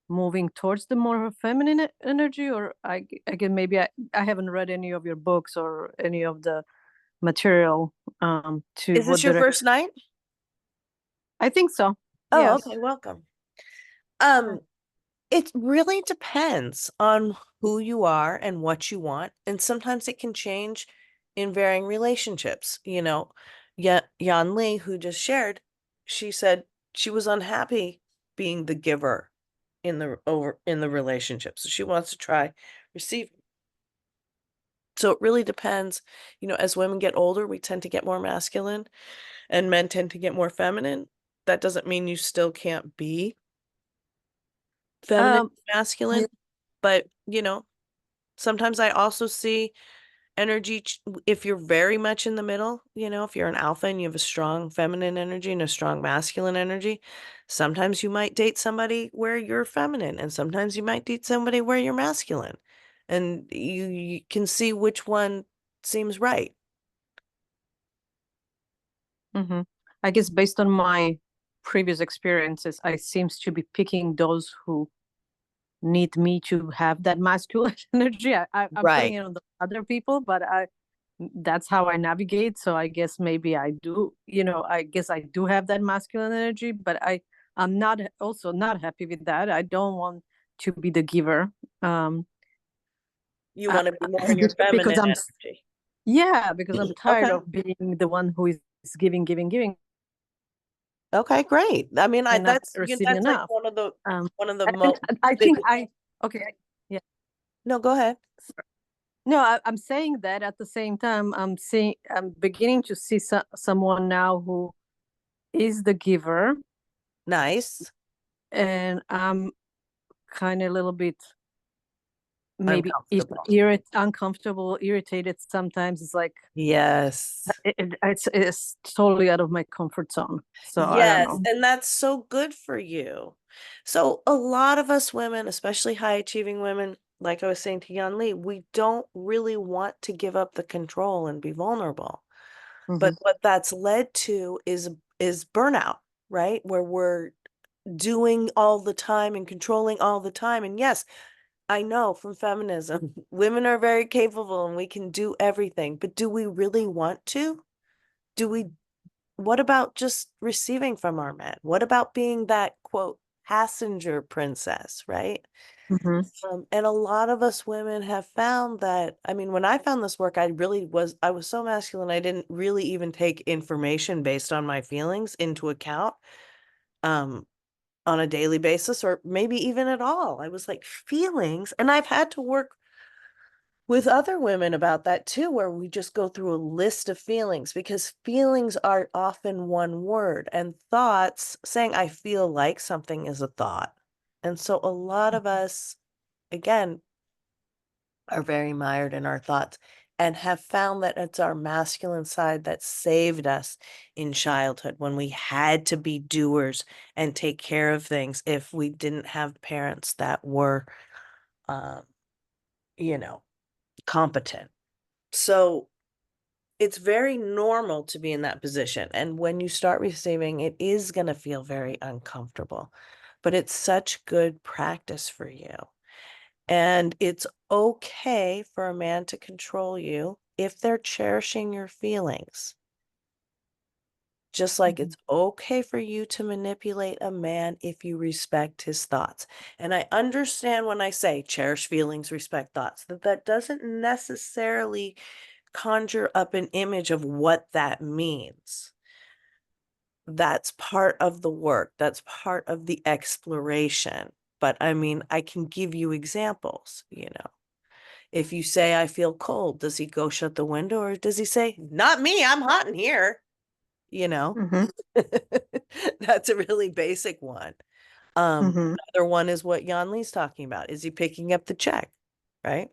moving towards the more feminine energy, or again, maybe I haven't read any of your books or any of the material to Is this what your direct. first night? I think so. Oh, Yes. okay, welcome. It really depends on who you are and what you want, and sometimes it can change in varying relationships. Yan Lee, who just shared, she said she was unhappy being the giver in the relationship, so she wants to try receiving. So it really depends. As women get older, we tend to get more masculine, and men tend to get more feminine. That doesn't mean you still can't be feminine, Um, masculine, but sometimes I also see energy if you're very much in the middle, if you're an alpha and you have a strong feminine energy and a strong masculine energy, sometimes you might date somebody where you're feminine and sometimes you might date somebody where you're masculine. And you can see which one seems right. mhm. I guess based on my previous experiences, I seems to be picking those who need me to have that masculine energy. I'm putting Right. it on the other people, but that's how I navigate. So I guess maybe I do, I guess I do have that masculine energy, but I'm not also not happy with that. I don't want to be the giver. You I, want to be more in your because feminine I'm energy. yeah, because I'm tired Okay. of being the one who is giving Okay, great. I mean, and not receiving that's like enough. one of the And most I think biggest. yeah. No, go ahead. No, I'm saying that at the same time, I'm beginning to see someone now who is the giver, Nice. and I'm kind of a little bit maybe Uncomfortable. uncomfortable, irritated. Sometimes it's like Yes. it's totally out of my comfort zone. So I don't Yes, know. and that's so good for you. So a lot of us women, especially high achieving women, like I was saying to Yan Lee, we don't really want to give up the control and be vulnerable. But Mhm. what that's led to is burnout, right? Where we're doing all the time and controlling all the time. And yes, I know from feminism, women are very capable and we can do everything, but do we really want to? Do we What about just receiving from our men? What about being that quote passenger princess, right? Mhm. And a lot of us women have found that, I mean, when I found this work, I was so masculine, I didn't really even take information based on my feelings into account um, on a daily basis, or maybe even at all. I was like, feelings. And I've had to work with other women about that too, where we just go through a list of feelings because feelings are often one word, and thoughts, saying I feel like something, is a thought. And so a lot of us, again, are very mired in our thoughts and have found that it's our masculine side that saved us in childhood when we had to be doers and take care of things if we didn't have parents that were, um, you know, competent. So it's very normal to be in that position. And when you start receiving, it is going to feel very uncomfortable, but it's such good practice for you. And it's okay for a man to control you if they're cherishing your feelings. Just like it's okay for you to manipulate a man if you respect his thoughts. And I understand when I say cherish feelings, respect thoughts, that doesn't necessarily conjure up an image of what that means. That's part of the work. That's part of the exploration. But I mean, I can give you examples, you know. If you say, I feel cold, does he go shut the window or does he say, not me, I'm hot in here? You know, that's a really basic one. Another one is what Jan Lee's talking about. Is he picking up the check? Right?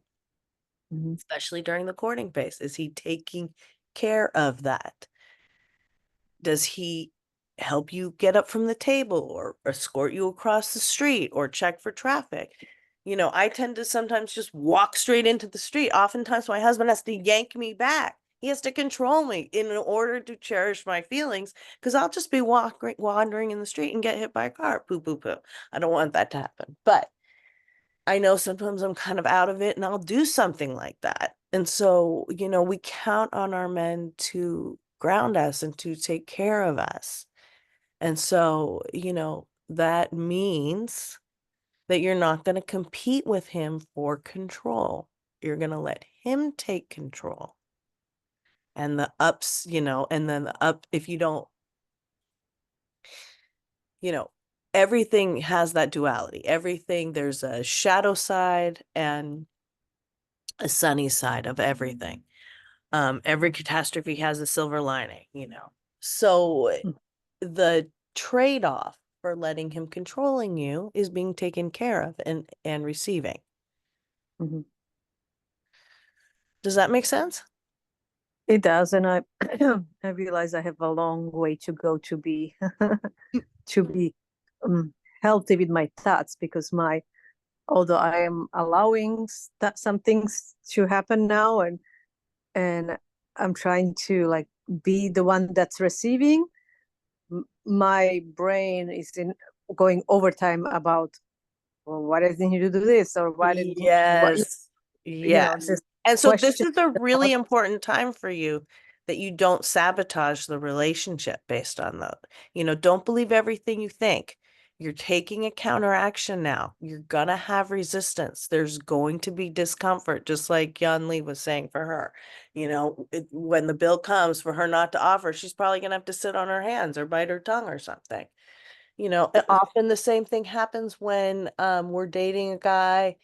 Especially during the courting phase. Is he taking care of that? Does he help you get up from the table or escort you across the street or check for traffic? You know, I tend to sometimes just walk straight into the street. Oftentimes my husband has to yank me back. He has to control me in order to cherish my feelings because I'll just be wandering in the street and get hit by a car. Poo, poo, poo. I don't want that to happen. But I know sometimes I'm kind of out of it and I'll do something like that. And so, you know, we count on our men to ground us and to take care of us. And so, you know, that means that you're not going to compete with him for control. You're going to let him take control. And the ups, you know, and then the up, if you don't, you know, everything has that duality. Everything, there's a shadow side and a sunny side of everything. Every catastrophe has a silver lining, you know. So the trade-off for letting him controlling you is being taken care of and receiving. Does that make sense? It does, and I I realize I have a long way to go to be to be healthy with my thoughts because although I am allowing some things to happen now and I'm trying to like be the one that's receiving, my brain is going overtime about, well, why doesn't he do this or why didn't Yes. this And so this question is a really important time for you that you don't sabotage the relationship based on that. You know, don't believe everything you think. You're taking a counteraction now. You're gonna have resistance. There's going to be discomfort, just like Yan Lee was saying for her. You know, when the bill comes for her not to offer, she's probably gonna have to sit on her hands or bite her tongue or something. You know, often the same thing happens when we're dating a guy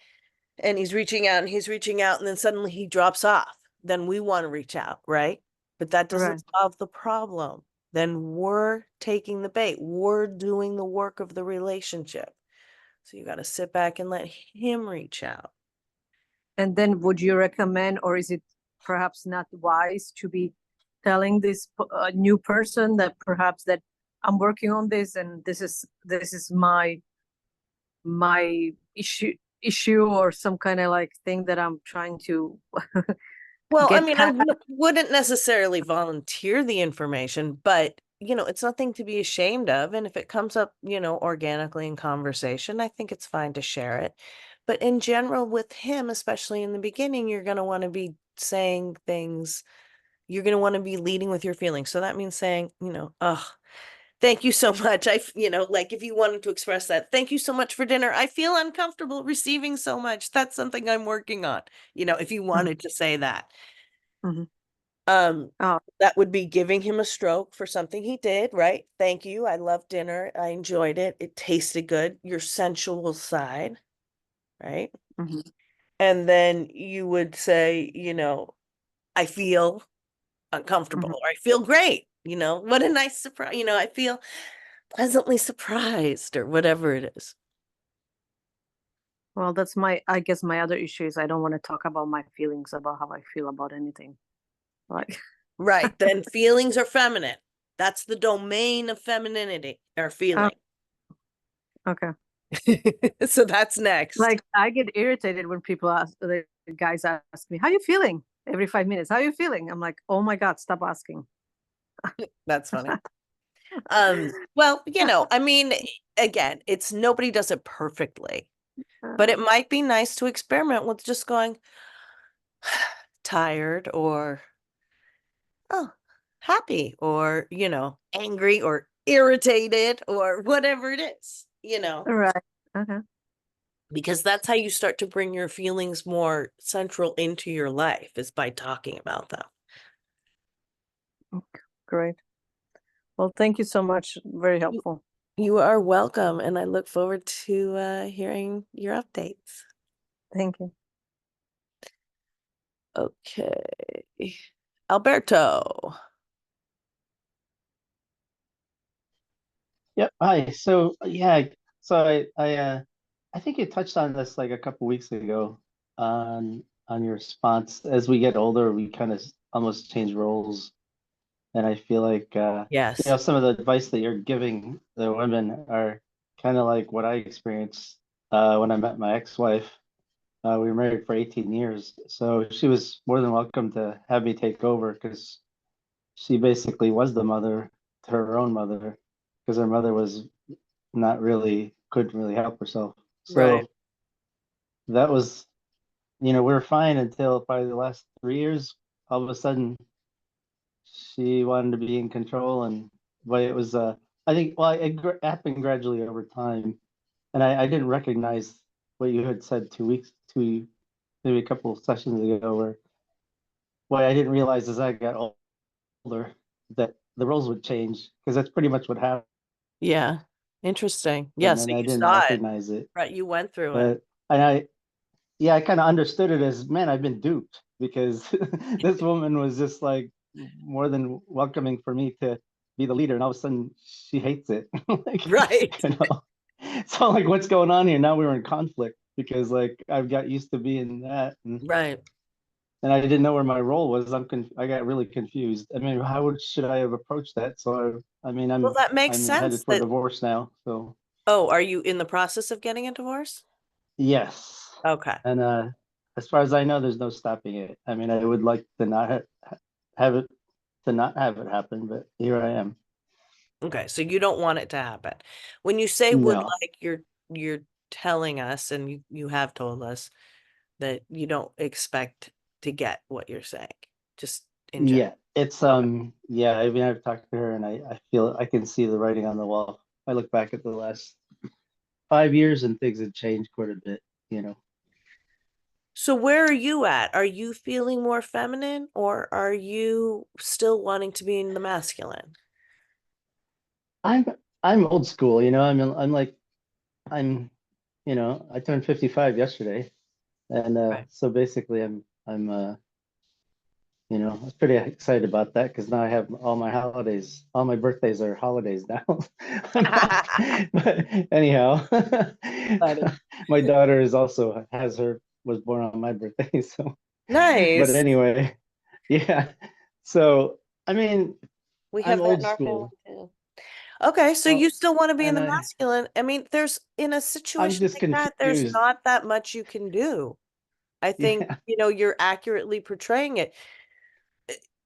and he's reaching out and he's reaching out and then suddenly he drops off. Then we want to reach out, right? But that doesn't Right. solve the problem. Then we're taking the bait. We're doing the work of the relationship. So you got to sit back and let him reach out. And then would you recommend, or is it perhaps not wise to be telling this new person that perhaps that I'm working on this and this is my issue or some kind of like thing that I'm trying to Well, I get mean, past? wouldn't necessarily volunteer the information, but you know, it's nothing to be ashamed of. And if it comes up, you know, organically in conversation, I think it's fine to share it. But in general, with him, especially in the beginning, you're going to want to be saying things, you're going to want to be leading with your feelings. So that means saying, you know, oh, thank you so much. You know, like if you wanted to express that, thank you so much for dinner. I feel uncomfortable receiving so much. That's something I'm working on. You know, if you wanted to say that. Oh, That would be giving him a stroke for something he did, right? Thank you. I love dinner. I enjoyed it. It tasted good. Your sensual side, right? And then you would say, you know, I feel uncomfortable or I feel great. You know, what a nice surprise. You know, I feel pleasantly surprised or whatever it is. well, I guess my other issue is I don't want to talk about my feelings about how I feel about anything. Like, Right. Then feelings are feminine. That's the domain of femininity or feeling. okay. So that's next. Like I get irritated when the guys ask me, "How you feeling?" Every 5 minutes. How you feeling? I'm like, "Oh my God, stop asking." That's funny. Well, you know, I mean, again, it's nobody does it perfectly, but it might be nice to experiment with just going tired or, oh, happy or, angry or irritated or whatever it is, Right. Okay. because that's how you start to bring your feelings more central into your life, is by talking about them. Great. Well, thank you so much. Very helpful. You are welcome, and I look forward to hearing your updates. Thank you. Okay. Alberto. Yep. Hi. So yeah, so I think you touched on this like a couple weeks ago on your response. As we get older, we kind of almost change roles, and I feel like Yes. some of the advice that you're giving the women are kind of like what I experienced when I met my ex-wife. We were married for 18 years, so she was more than welcome to have me take over because she basically was the mother to her own mother because her mother was not really couldn't really help herself. Right. So that was, we were fine until probably the last 3 years. All of a sudden, she wanted to be in control, and but it was I think well it happened gradually over time, and I didn't recognize what you had said 2 weeks, maybe a couple of sessions ago, where what I didn't realize as I got older that the roles would change because that's pretty much what happened, Yeah. Interesting. Yeah, so and I you didn't saw it, recognize it. right? You went through it. But and I kind of understood it as, man, I've been duped because this woman was just like more than welcoming for me to be the leader, and all of a sudden she hates it. Like, Right. so like, what's going on here? Now we were in conflict because like I've got used to being that, Right. and I didn't know where my role was. I got really confused. I mean, should I have approached that? So I mean, Well, that makes I'm headed sense for that, divorce now. So are you in the process of getting a divorce? yes. Okay. And as far as I know, there's no stopping it. I mean, I would like to not have it to not have it happen, but here I am. Okay. So you don't want it to happen. When you say would No. like, you're telling us, and you have told us that you don't expect to get what you're saying, just in general. Yeah. It's Okay. yeah, I mean I've talked to her and I feel I can see the writing on the wall. I look back at the last 5 years and things have changed quite a bit. So where are you at? Are you feeling more feminine, or are you still wanting to be in the masculine? I'm I'm old school. I'm like I'm I turned 55 yesterday, and Right. so basically I'm I was pretty excited about that because now I have all my holidays, all my birthdays are holidays now. But anyhow, Funny. my daughter is also was born on my birthday. So, but Nice. anyway, yeah. So, I mean, We I'm have that old in our family school. too. Okay, so you Well, still want to be in and the masculine. I mean, in a I'm situation just like that, there's confused. not that much you can do. I think, Yeah, you're accurately portraying it.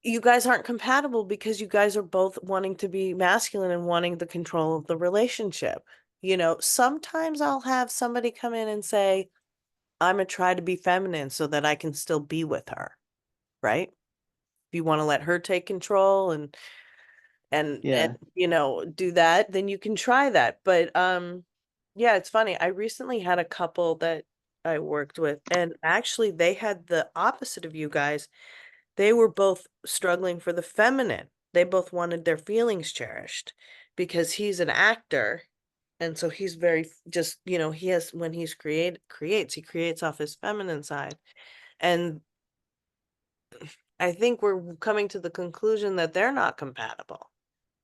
You guys aren't compatible because you guys are both wanting to be masculine and wanting the control of the relationship. Sometimes I'll have somebody come in and say, I'm gonna try to be feminine so that I can still be with her, right? If you want to let her take control and yeah. do that, then you can try that. But yeah, it's funny. I recently had a couple that I worked with, and actually they had the opposite of you guys. They were both struggling for the feminine. They both wanted their feelings cherished because he's an actor. And so he's very just, he has, when he creates off his feminine side. And I think we're coming to the conclusion that they're not compatible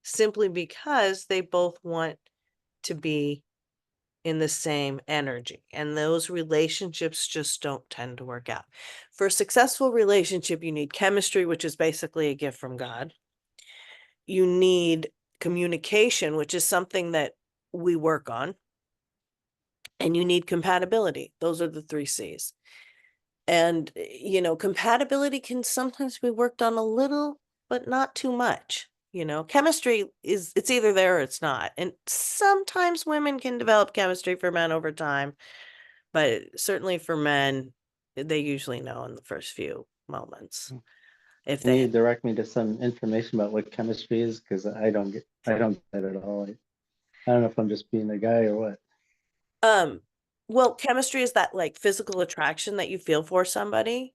simply because they both want to be in the same energy, and those relationships just don't tend to work out. For a successful relationship, you need chemistry, which is basically a gift from God. You need communication, which is something that we work on, and you need compatibility. Those are the 3 C's. And compatibility can sometimes be worked on a little, but not too much. Chemistry it's either there or it's not. And sometimes women can develop chemistry for men over time, but certainly for men, they usually know in the first few moments. if Can they you direct me to some information about what chemistry is? Because I don't get it at all. I don't know if I'm just being a guy or what. well, chemistry is that like physical attraction that you feel for somebody,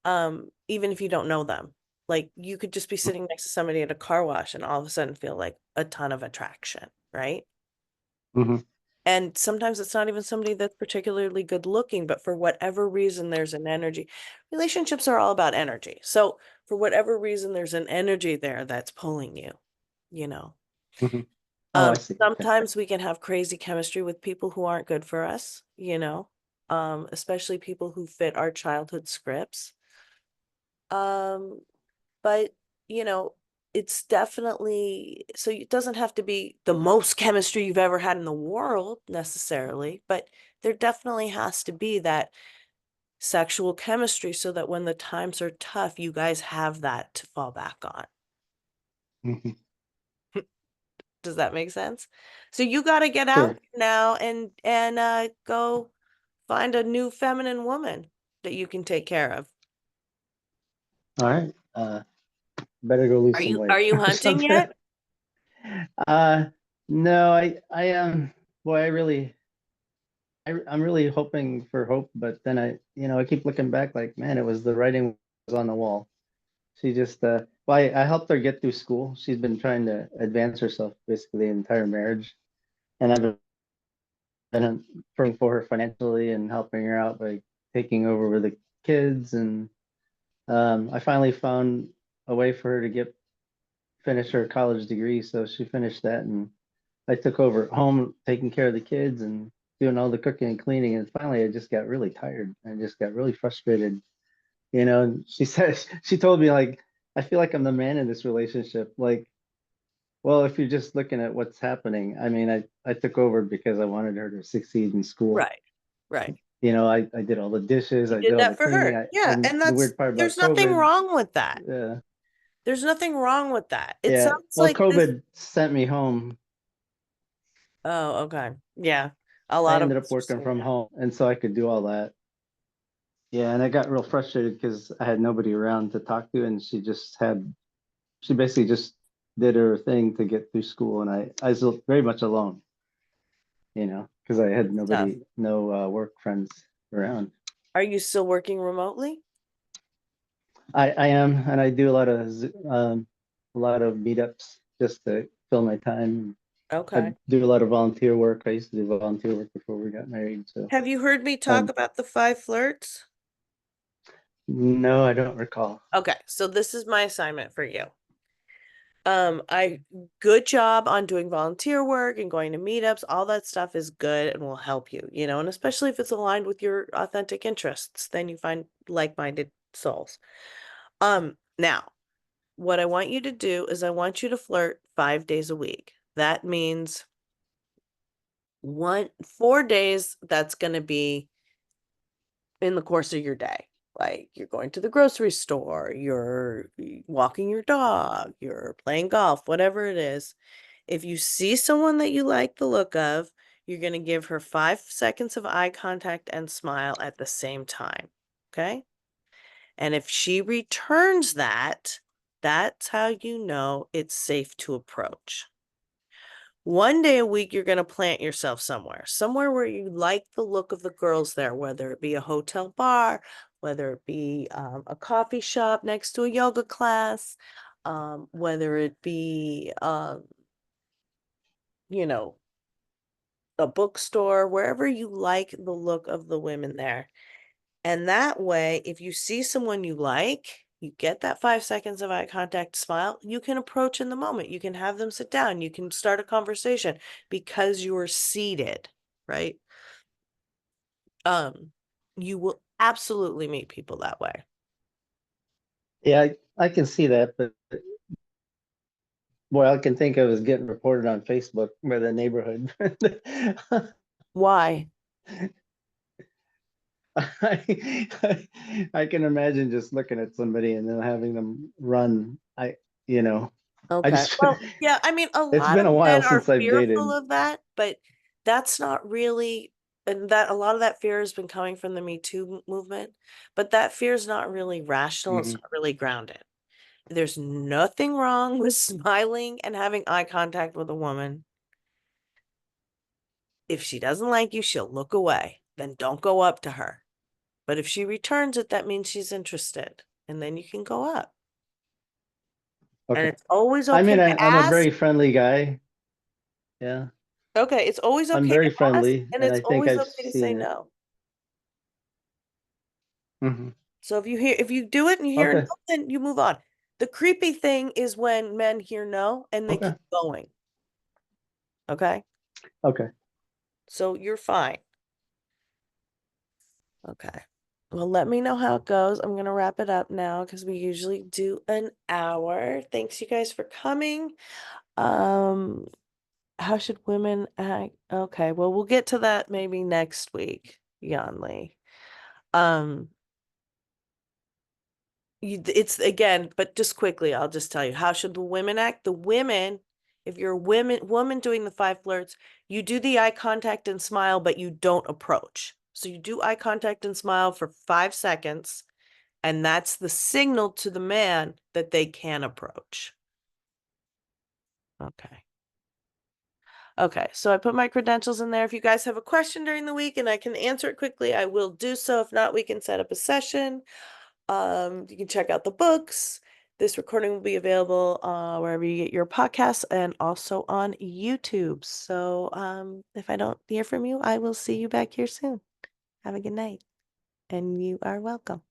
even if you don't know them. Like you could just be sitting next to somebody at a car wash and all of a sudden feel like a ton of attraction, right? Hmm. And sometimes it's not even somebody that's particularly good looking, but for whatever reason, there's an energy. Relationships are all about energy. So for whatever reason, there's an energy there that's pulling you, you know. Hmm. Oh, I see. Okay. Sometimes we can have crazy chemistry with people who aren't good for us, you know, especially people who fit our childhood scripts. Um, but you know, it's definitely so it doesn't have to be the most chemistry you've ever had in the world necessarily, but there definitely has to be that sexual chemistry so that when the times are tough, you guys have that to fall back on. Mhm. Does that make sense? So you got to get out Sure. now and go find a new feminine woman that you can take care of. All right. Better go lose Are some you weight are you or hunting something. yet? No, boy, I'm really hoping for hope, but then I keep looking back like, man, it was the writing was on the wall. She just, well, I helped her get through school. She's been trying to advance herself basically the entire marriage, and I've been praying for her financially and helping her out by taking over with the kids, and I finally found a way for her to finish her college degree, so she finished that, and I took over at home, taking care of the kids and doing all the cooking and cleaning. And finally, I just got really tired. I just got really frustrated, And she told me, like, I feel like I'm the man in this relationship. Like, well, if you're just looking at what's happening, I mean, I took over because I wanted her to succeed in school. Right. Right. I did all the dishes, You I did did all the that for cleaning. her. Yeah, And and the that's weird part about there's nothing COVID, wrong with that. yeah, There's nothing wrong with that. It yeah. sounds Well, like this. COVID sent me home. Oh, okay. Yeah. A I lot of ended up us are working seeing from that. home, and so I could do all that. Yeah, and I got real frustrated because I had nobody around to talk to, and she basically just did her thing to get through school, and I was very much alone, because I had It's tough. no work friends around. Are you still working remotely? I am, and I do a lot of meetups just to fill my time. I Okay. do a lot of volunteer work. I used to do volunteer work before we got married, so Have you heard me talk about the 5 flirts? no, I don't recall. Okay, so this is my assignment for you. I good job on doing volunteer work and going to meetups. All that stuff is good and will help you, and especially if it's aligned with your authentic interests, then you find like-minded souls. Now, what I want you to do is I want you to flirt 5 days a week. That means 4 days that's going to be in the course of your day. Like you're going to the grocery store, you're walking your dog, you're playing golf, whatever it is. If you see someone that you like the look of, you're going to give her 5 seconds of eye contact and smile at the same time. Okay? And if she returns that, that's how you know it's safe to approach. 1 day a week, you're going to plant yourself somewhere where you like the look of the girls there, whether it be a hotel bar, whether it be a coffee shop next to a yoga class, whether it be, you know, a bookstore, wherever you like the look of the women there. And that way, if you see someone you like, you get that 5 seconds of eye contact, smile, you can approach in the moment. You can have them sit down. You can start a conversation because you're seated, right? You will absolutely meet people that way. Yeah, I can see that, but boy, all I can think of is getting reported on Facebook by the neighborhood. Why? I can imagine just looking at somebody and then having them run. I Okay. just, Well, yeah, I mean, a it's lot been of a while men are since I've fearful dated. of that, but that's not really, and that a lot of that fear has been coming from the Me Too movement, but that fear is not really rational. It's Mhm. not really grounded. There's nothing wrong with smiling and having eye contact with a woman. If she doesn't like you, she'll look away. Then don't go up to her. But if she returns it, that means she's interested. And then you can go up. And Okay. it's always I okay mean, to I'm a ask. very friendly guy. Yeah. Okay, it's always I'm okay very to ask, friendly, and and it's I think always I've okay to say seen it. no. Hmm. So if you do it and you hear no, Okay. then you move on. The creepy thing is when men hear no and they Okay. keep going. Okay? Okay. So you're fine. Okay. Well, let me know how it goes. I'm going to wrap it up now because we usually do an hour. Thanks you guys for coming. Um, how should women act? Okay, well, we'll get to that maybe next week, Yanli. Um, it's again, but just quickly, I'll just tell you, how should the women act? The women, if you're a woman doing the 5 flirts, you do the eye contact and smile, but you don't approach. So you do eye contact and smile for 5 seconds, and that's the signal to the man that they can approach. Okay. Okay, so I put my credentials in there. If you guys have a question during the week and I can answer it quickly, I will do so. If not, we can set up a session. You can check out the books. This recording will be available wherever you get your podcasts and also on YouTube. So if I don't hear from you, I will see you back here soon. Have a good night, and you are welcome.